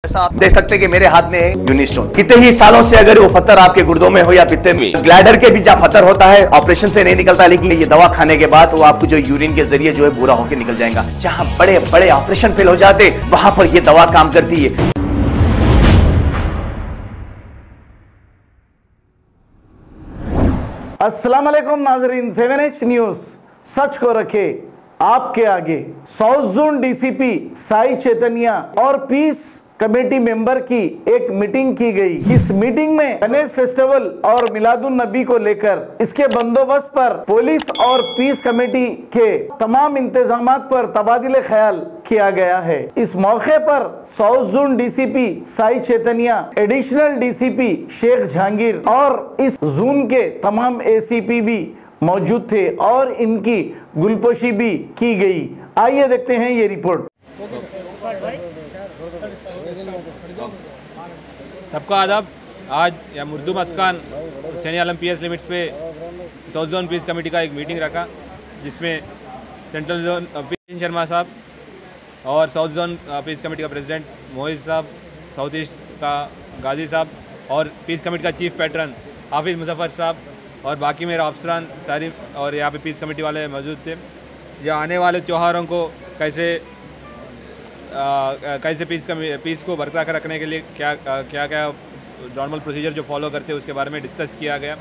जैसा आप देख सकते हैं कि मेरे हाथ में यूनिस्टोन, कितने ही सालों से अगर वो पत्थर आपके गुर्दों में हो या पित्ते में, ग्लैडर के भी जब पत्थर होता है ऑपरेशन से नहीं निकलता, लेकिन ये दवा खाने के बाद वो आपको जो यूरिन के जरिए जो है बुरा होकर निकल जाएगा। जहां बड़े बड़े ऑपरेशन फेल हो जाते वहां पर ये दवा काम करती है। अस्सलाम वालेकुम नाजरीन, 7H न्यूज सच को रखे आपके आगे। South zone DCP Sai Chaitanya और पीस कमेटी मेंबर की एक मीटिंग की गई। इस मीटिंग में गणेश फेस्टिवल और मिलादुन नबी को लेकर इसके बंदोबस्त पर पुलिस और पीस कमेटी के तमाम इंतजामात पर तबादिले ख्याल किया गया है। इस मौके पर south zone DCP Sai Chaitanya, additional DCP Sheikh Jahangir और इस जोन के तमाम एसीपी भी मौजूद थे और इनकी गुलपोशी भी की गई। आइए देखते हैं ये रिपोर्ट। सबको आदाब। आज या मुर्दू मस्कान हुसैनी आलम पीएस लिमिट्स पे साउथ जोन पीस कमेटी का एक मीटिंग रखा, जिसमें सेंट्रल जोन पीएस शर्मा साहब और साउथ जोन पीस कमेटी का प्रेसिडेंट मोहित साहब, साउथ ईस्ट का गाजी साहब और पीस कमेटी का चीफ पैटर्न हाफिज़ मुजफ्फर साहब और बाकी मेरे अफसरान सारी और यहाँ पे पीस कमेटी वाले मौजूद थे। जो आने वाले त्योहारों को कैसे पीस को बरकरार रखने के लिए क्या नॉर्मल प्रोसीजर जो फॉलो करते हैं उसके बारे में डिस्कस किया गया।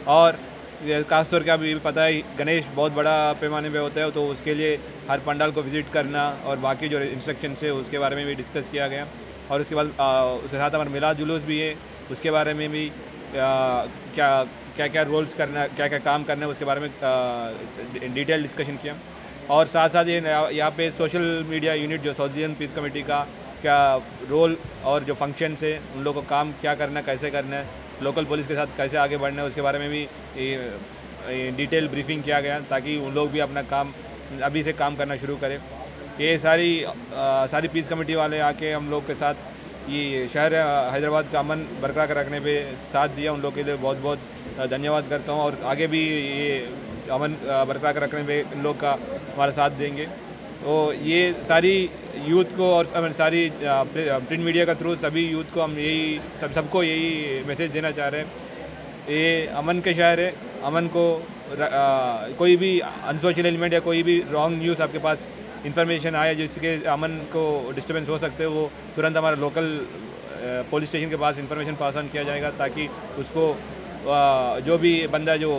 और खासतौर का भी पता है गणेश बहुत बड़ा पैमाने पे होता है, तो उसके लिए हर पंडाल को विज़िट करना और बाकी जो इंस्ट्रक्शन है उसके बारे में भी डिस्कस किया गया। और उसके बाद उसके साथ हमारा मिलाद जुलूस भी है, उसके बारे में भी क्या रोल्स करना, क्या काम करना है उसके बारे में डिटेल डिस्कशन किया। और साथ साथ ये यहाँ पे सोशल मीडिया यूनिट जो साउथ जोन पीस कमेटी का क्या रोल और जो फंक्शंस है उन लोगों को काम क्या करना है, कैसे करना है, लोकल पुलिस के साथ कैसे आगे बढ़ना है, उसके बारे में भी डिटेल ब्रीफिंग किया गया, ताकि उन लोग भी अपना काम अभी से काम करना शुरू करें। ये सारी पीस कमेटी वाले आके हम लोग के साथ ये शहर हैदराबाद का अमन बरकरार रखने पे साथ दिया, उन लोग के लिए बहुत बहुत धन्यवाद करता हूँ। और आगे भी ये अमन बरकरार रखने पे इन लोग का हमारा साथ देंगे। तो ये सारी यूथ को और सारी प्रिंट मीडिया का थ्रू सभी यूथ को हम सबको यही मैसेज देना चाह रहे हैं। ये अमन के शहर है, अमन को कोई भी अनसोशल एलिमेंट या कोई भी रॉन्ग न्यूज़ आपके पास इन्फॉर्मेशन आए जिसके अमन को डिस्टर्बेंस हो सकते हैं, वो तुरंत हमारा लोकल पुलिस स्टेशन के पास इन्फॉर्मेशन पास ऑन किया जाएगा, ताकि उसको जो भी बंदा जो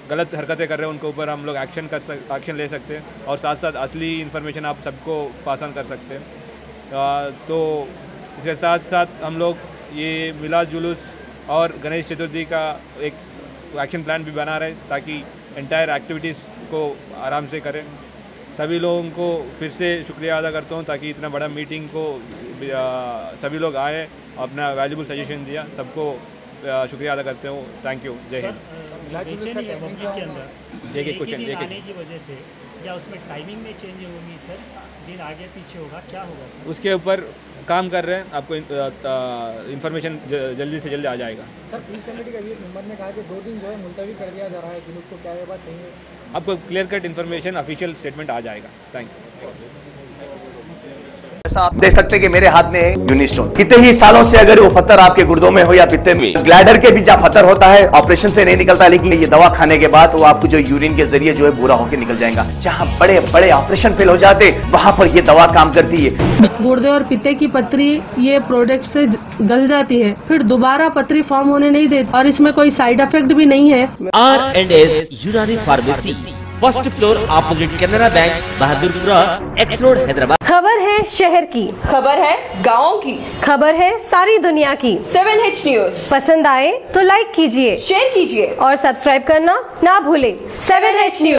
गलत हरकतें कर रहे हैं उनके ऊपर हम लोग एक्शन ले सकते हैं और साथ साथ असली इन्फॉर्मेशन आप सबको पास ऑन कर सकते हैं। तो इसके साथ साथ हम लोग ये मिलाद जुलूस और गणेश चतुर्थी का एक एक्शन प्लान भी बना रहे हैं, ताकि एंटायर एक्टिविटीज़ को आराम से करें। सभी लोगों को फिर से शुक्रिया अदा करता हूँ, ताकि इतना बड़ा मीटिंग को सभी लोग आए, अपना वैल्यूबल सजेशन दिया, सबको शुक्रिया अदा करते हूँ। थैंक यू, जय हिंद। देखिए कुछ आने की वजह से या उसमें टाइमिंग में चेंज होगी सर, दिन आगे पीछे होगा, क्या होगा सर? उसके ऊपर काम कर रहे हैं, आपको इन्फॉर्मेशन जल्दी से जल्दी आ जाएगा। सर पुलिस कमेटी का मेंबर ने कहा कि 2 दिन जो है मुलतवी कर दिया जा रहा है जुलूस को, क्या ये बात सही है? आपको clear cut information official statement आ जाएगा। Thank you. जैसा आप देख सकते हैं कि मेरे हाथ में यूनिस्टोन, कितने ही सालों से अगर वो पत्थर आपके गुर्दों में हो या पित्ते में, ग्लैडर के भी जब पत्थर होता है ऑपरेशन से नहीं निकलता, लेकिन ये दवा खाने के बाद वो आपको जो यूरिन के जरिए जो है बुरा होकर निकल जाएगा। जहां बड़े बड़े ऑपरेशन फेल हो जाते वहां पर ये दवा काम करती है। गुर्दे और पित्ते की पथरी ये प्रोडक्ट से गल जाती है, फिर दोबारा पथरी फॉर्म होने नहीं देती और इसमें कोई साइड इफेक्ट भी नहीं है। R&S यूनानी pharmacy, first floor opposite Canara bank, Bahadurpura x road, Hyderabad. खबर है शहर की, खबर है गाँव की, खबर है सारी दुनिया की। 7H न्यूज पसंद आए तो लाइक कीजिए, शेयर कीजिए और सब्सक्राइब करना ना भूले। 7H news.